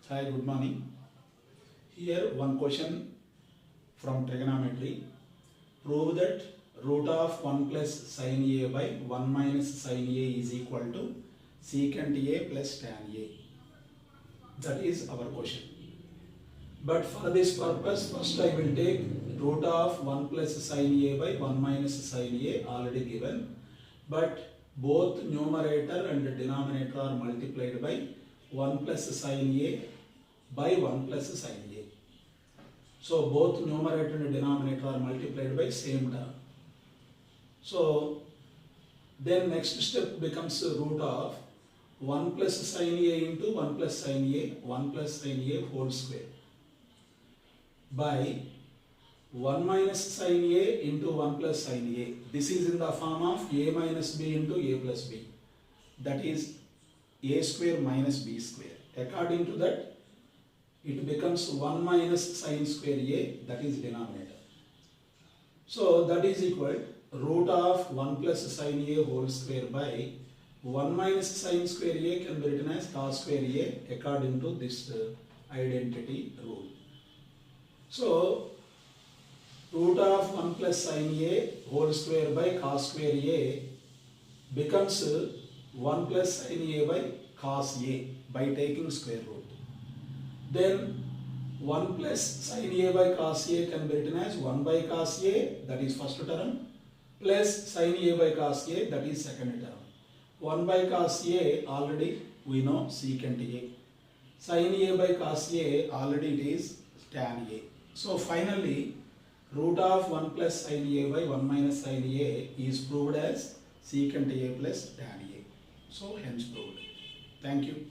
Hi, good morning. Here one question from trigonometry. Prove that root of 1 plus sin A by 1 minus sin A is equal to secant A plus tan A. That is our question. But for this purpose, first I will take root of 1 plus sin A by 1 minus sin A already given. But both numerator and denominator are multiplied by 1 plus sin A by 1 plus sin A. So both numerator and denominator are multiplied by same term. So then next step becomes root of 1 plus sin A into 1 plus sin A, 1 plus sin A whole square by 1 minus sin A into 1 plus sin A. This is in the form of A minus B into A plus B. That is A square minus B square. According to that, it becomes 1 minus sin square A, that is denominator. So that is equal root of 1 plus sin A whole square by 1 minus sin square A can be written as cos square A according to this identity rule. So root of 1 plus sin A whole square by cos square A becomes 1 plus sin A by cos A by taking square root. Then 1 plus sin A by cos A can be written as 1 by cos A, that is first term, plus sin A by cos A, that is second term. 1 by cos A already we know secant A. Sin A by cos A already it is tan A. So finally root of 1 plus sin A by 1 minus sin A is proved as secant A plus tan A. So hence proved. Thank you.